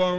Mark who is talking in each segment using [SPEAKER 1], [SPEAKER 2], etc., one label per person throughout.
[SPEAKER 1] Hola,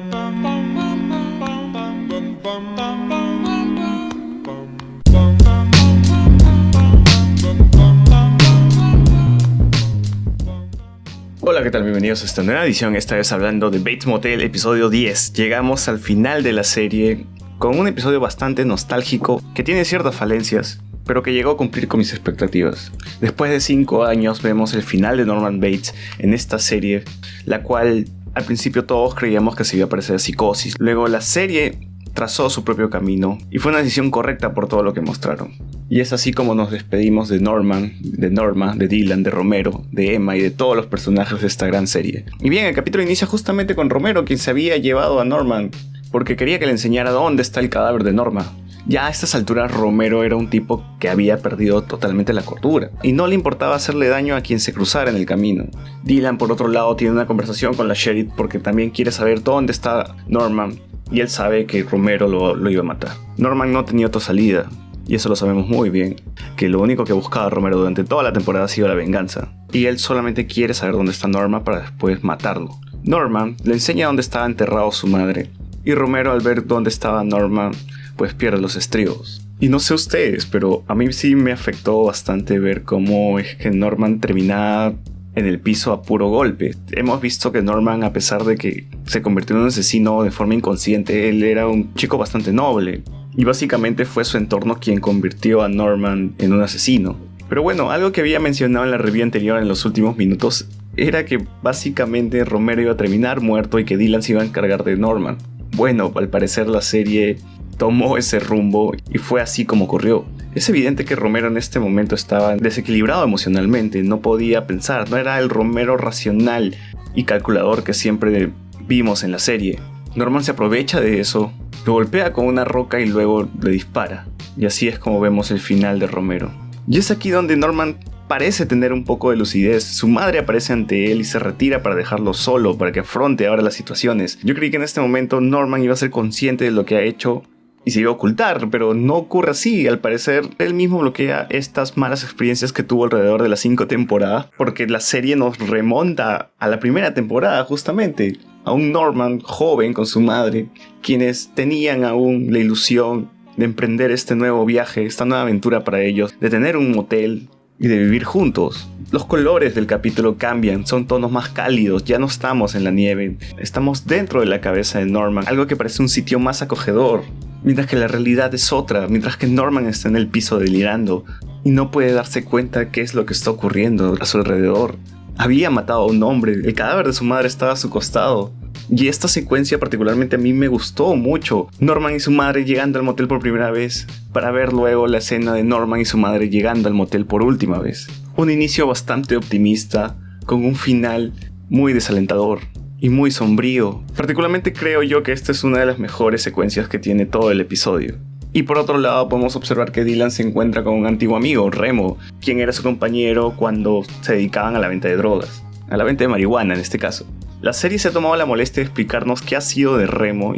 [SPEAKER 1] ¿qué tal? Bienvenidos a esta nueva edición, esta vez hablando de Bates Motel, episodio 10. Llegamos al final de la serie con un episodio bastante nostálgico que tiene ciertas falencias, pero que llegó a cumplir con mis expectativas. Después de 5 años vemos el final de Norman Bates en esta serie, la cual al principio todos creíamos que se iba a parecer a Psicosis. Luego la serie trazó su propio camino y fue una decisión correcta por todo lo que mostraron. Y es así como nos despedimos de Norman, de Norma, de Dylan, de Romero, de Emma y de todos los personajes de esta gran serie. Y bien, el capítulo inicia justamente con Romero, quien se había llevado a Norman porque quería que le enseñara dónde está el cadáver de Norma. Ya a estas alturas Romero era un tipo que había perdido totalmente la cordura y no le importaba hacerle daño a quien se cruzara en el camino. Dylan, por otro lado, tiene una conversación con la sheriff porque también quiere saber dónde está Norman y él sabe que Romero lo iba a matar. Norman no tenía otra salida y eso lo sabemos muy bien, que lo único que buscaba Romero durante toda la temporada ha sido la venganza y él solamente quiere saber dónde está Norman para después matarlo. Norman le enseña dónde estaba enterrado su madre y Romero, al ver dónde estaba Norman, pues pierde los estribos. Y no sé ustedes, pero a mí sí me afectó bastante ver cómo es que Norman terminaba en el piso a puro golpe. Hemos visto que Norman, a pesar de que se convirtió en un asesino de forma inconsciente, él era un chico bastante noble. Y básicamente fue su entorno quien convirtió a Norman en un asesino. Pero bueno, algo que había mencionado en la review anterior en los últimos minutos era que básicamente Romero iba a terminar muerto y que Dylan se iba a encargar de Norman. Bueno, al parecer la serie tomó ese rumbo y fue así como ocurrió. Es evidente que Romero en este momento estaba desequilibrado emocionalmente, no podía pensar, no era el Romero racional y calculador que siempre vimos en la serie. Norman se aprovecha de eso, lo golpea con una roca y luego le dispara. Y así es como vemos el final de Romero. Y es aquí donde Norman parece tener un poco de lucidez. Su madre aparece ante él y se retira para dejarlo solo, para que afronte ahora las situaciones. Yo creí que en este momento Norman iba a ser consciente de lo que ha hecho y se iba a ocultar, pero no ocurre así. Al parecer, él mismo bloquea estas malas experiencias que tuvo alrededor de las 5 temporadas, porque la serie nos remonta a la primera temporada, justamente, a un Norman joven con su madre, quienes tenían aún la ilusión de emprender este nuevo viaje, esta nueva aventura para ellos, de tener un motel y de vivir juntos. Los colores del capítulo cambian, son tonos más cálidos, ya no estamos en la nieve, estamos dentro de la cabeza de Norman, algo que parece un sitio más acogedor. Mientras que la realidad es otra, mientras que Norman está en el piso delirando y no puede darse cuenta qué es lo que está ocurriendo a su alrededor. Había matado a un hombre, el cadáver de su madre estaba a su costado. Y esta secuencia particularmente a mí me gustó mucho. Norman y su madre llegando al motel por primera vez, para ver luego la escena de Norman y su madre llegando al motel por última vez. Un inicio bastante optimista, con un final muy desalentador y muy sombrío. Particularmente creo yo que esta es una de las mejores secuencias que tiene todo el episodio. Y por otro lado podemos observar que Dylan se encuentra con un antiguo amigo, Remo, quien era su compañero cuando se dedicaban a la venta de drogas, a la venta de marihuana en este caso. La serie se ha tomado la molestia de explicarnos qué ha sido de Remo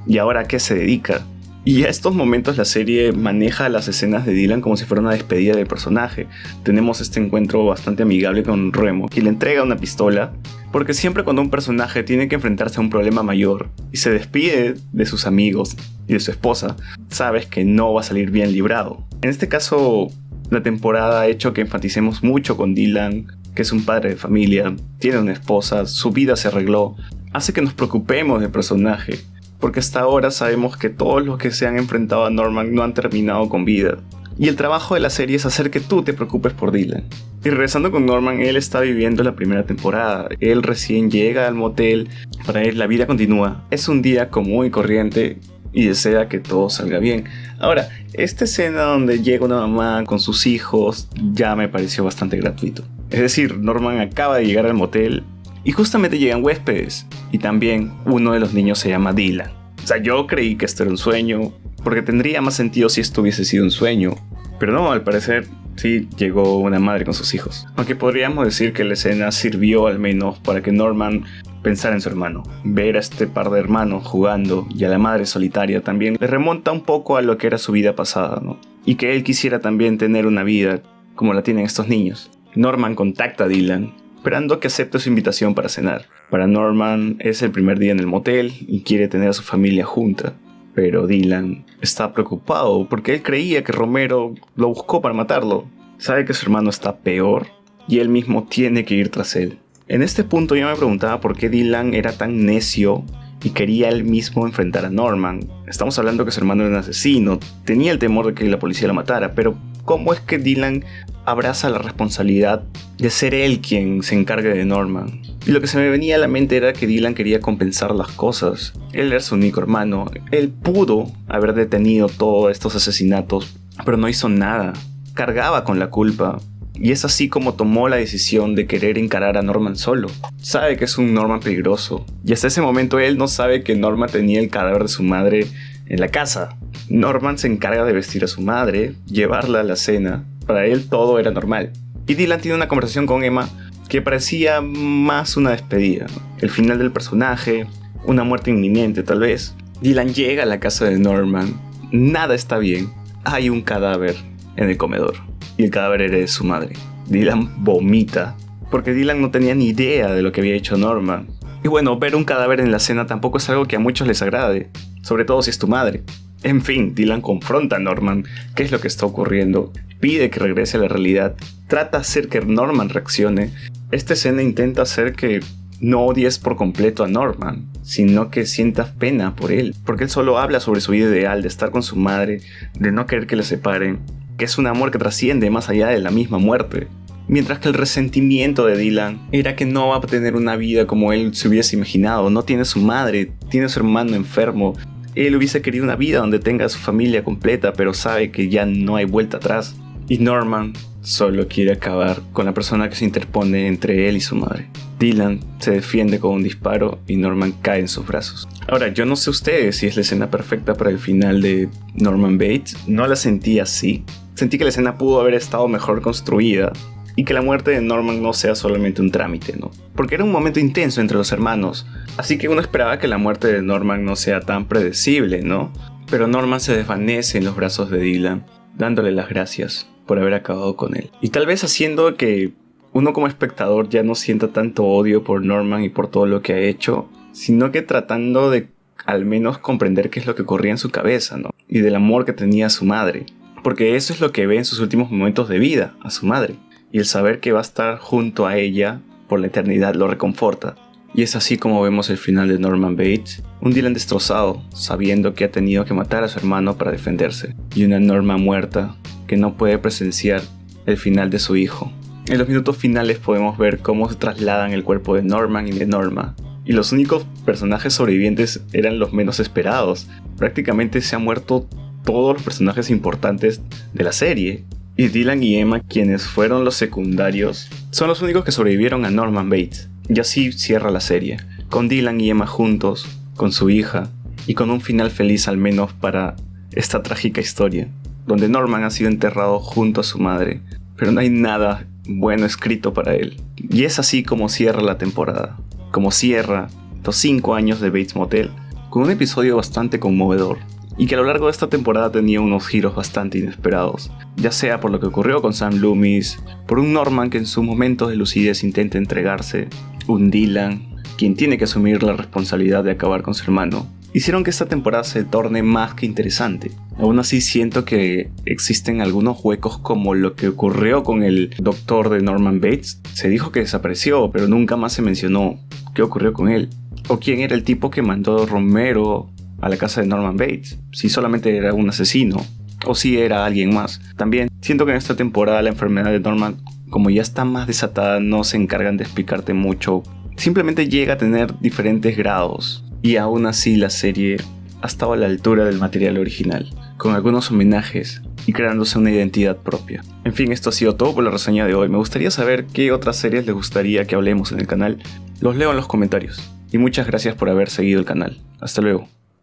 [SPEAKER 1] y ahora a qué se dedica. Y a estos momentos la serie maneja las escenas de Dylan como si fuera una despedida del personaje. Tenemos este encuentro bastante amigable con Remo, que le entrega una pistola, porque siempre cuando un personaje tiene que enfrentarse a un problema mayor y se despide de sus amigos y de su esposa, sabes que no va a salir bien librado. En este caso, la temporada ha hecho que enfaticemos mucho con Dylan, que es un padre de familia, tiene una esposa, su vida se arregló, hace que nos preocupemos del personaje. Porque hasta ahora sabemos que todos los que se han enfrentado a Norman no han terminado con vida. Y el trabajo de la serie es hacer que tú te preocupes por Dylan. Y regresando con Norman, él está viviendo la primera temporada. Él recién llega al motel, para él la vida continúa. Es un día común y corriente y desea que todo salga bien. Ahora, esta escena donde llega una mamá con sus hijos ya me pareció bastante gratuito. Es decir, Norman acaba de llegar al motel y justamente llegan huéspedes, y también uno de los niños se llama Dylan. O sea, yo creí que esto era un sueño, porque tendría más sentido si esto hubiese sido un sueño. Pero no, al parecer sí llegó una madre con sus hijos. Aunque podríamos decir que la escena sirvió al menos para que Norman pensara en su hermano. Ver a este par de hermanos jugando y a la madre solitaria también le remonta un poco a lo que era su vida pasada, ¿no? Y que él quisiera también tener una vida como la tienen estos niños. Norman contacta a Dylan esperando que acepte su invitación para cenar. Para Norman es el primer día en el motel y quiere tener a su familia junta. Pero Dylan está preocupado porque él creía que Romero lo buscó para matarlo. Sabe que su hermano está peor y él mismo tiene que ir tras él. En este punto yo me preguntaba por qué Dylan era tan necio y quería él mismo enfrentar a Norman. Estamos hablando que su hermano era un asesino, tenía el temor de que la policía lo matara, pero ¿cómo es que Dylan abraza la responsabilidad de ser él quien se encargue de Norman? Y lo que se me venía a la mente era que Dylan quería compensar las cosas. Él era su único hermano, él pudo haber detenido todos estos asesinatos, pero no hizo nada, cargaba con la culpa. Y es así como tomó la decisión de querer encarar a Norman solo. Sabe que es un Norman peligroso. Y hasta ese momento él no sabe que Norman tenía el cadáver de su madre en la casa. Norman se encarga de vestir a su madre, llevarla a la cena. Para él todo era normal. Y Dylan tiene una conversación con Emma que parecía más una despedida. El final del personaje, una muerte inminente tal vez. Dylan llega a la casa de Norman. Nada está bien. Hay un cadáver en el comedor. Y el cadáver era de su madre. Dylan vomita, porque Dylan no tenía ni idea de lo que había hecho Norman. Y bueno, ver un cadáver en la cena tampoco es algo que a muchos les agrade, sobre todo si es tu madre. En fin, Dylan confronta a Norman, qué es lo que está ocurriendo, pide que regrese a la realidad, trata de hacer que Norman reaccione. Esta escena intenta hacer que no odies por completo a Norman, sino que sientas pena por él, porque él solo habla sobre su vida ideal, de estar con su madre, de no querer que le separen, que es un amor que trasciende más allá de la misma muerte. Mientras que el resentimiento de Dylan era que no va a tener una vida como él se hubiese imaginado. No tiene su madre, tiene a su hermano enfermo. Él hubiese querido una vida donde tenga a su familia completa, pero sabe que ya no hay vuelta atrás. Y Norman solo quiere acabar con la persona que se interpone entre él y su madre. Dylan se defiende con un disparo y Norman cae en sus brazos. Ahora, yo no sé ustedes si es la escena perfecta para el final de Norman Bates. No la sentí así. Sentí que la escena pudo haber estado mejor construida y que la muerte de Norman no sea solamente un trámite, ¿no? Porque era un momento intenso entre los hermanos, así que uno esperaba que la muerte de Norman no sea tan predecible, ¿no? Pero Norman se desvanece en los brazos de Dylan, dándole las gracias por haber acabado con él. Y tal vez haciendo que uno como espectador ya no sienta tanto odio por Norman y por todo lo que ha hecho, sino que tratando de al menos comprender qué es lo que ocurría en su cabeza, ¿no? Y del amor que tenía a su madre. Porque eso es lo que ve en sus últimos momentos de vida, a su madre. Y el saber que va a estar junto a ella por la eternidad lo reconforta. Y es así como vemos el final de Norman Bates. Un Dylan destrozado, sabiendo que ha tenido que matar a su hermano para defenderse. Y una Norma muerta, que no puede presenciar el final de su hijo. En los minutos finales podemos ver cómo se trasladan el cuerpo de Norman y de Norma. Y los únicos personajes sobrevivientes eran los menos esperados. Prácticamente se han muerto todos los personajes importantes de la serie. Y Dylan y Emma, quienes fueron los secundarios, son los únicos que sobrevivieron a Norman Bates. Y así cierra la serie, con Dylan y Emma juntos, con su hija, y con un final feliz al menos para esta trágica historia, donde Norman ha sido enterrado junto a su madre, pero no hay nada bueno escrito para él. Y es así como cierra la temporada, como cierra los 5 años de Bates Motel, con un episodio bastante conmovedor, y que a lo largo de esta temporada tenía unos giros bastante inesperados, ya sea por lo que ocurrió con Sam Loomis, por un Norman que en sus momentos de lucidez intenta entregarse, un Dylan quien tiene que asumir la responsabilidad de acabar con su hermano, hicieron que esta temporada se torne más que interesante. Aún así siento que existen algunos huecos, como lo que ocurrió con el doctor de Norman Bates. Se dijo que desapareció, pero nunca más se mencionó qué ocurrió con él, o quién era el tipo que mandó a Romero a la casa de Norman Bates, si solamente era un asesino o si era alguien más. También siento que en esta temporada la enfermedad de Norman, como ya está más desatada, no se encargan de explicarte mucho, simplemente llega a tener diferentes grados, y aún así la serie ha estado a la altura del material original, con algunos homenajes y creándose una identidad propia. En fin, esto ha sido todo por la reseña de hoy. Me gustaría saber qué otras series les gustaría que hablemos en el canal. Los leo en los comentarios. Y muchas gracias por haber seguido el canal. Hasta luego.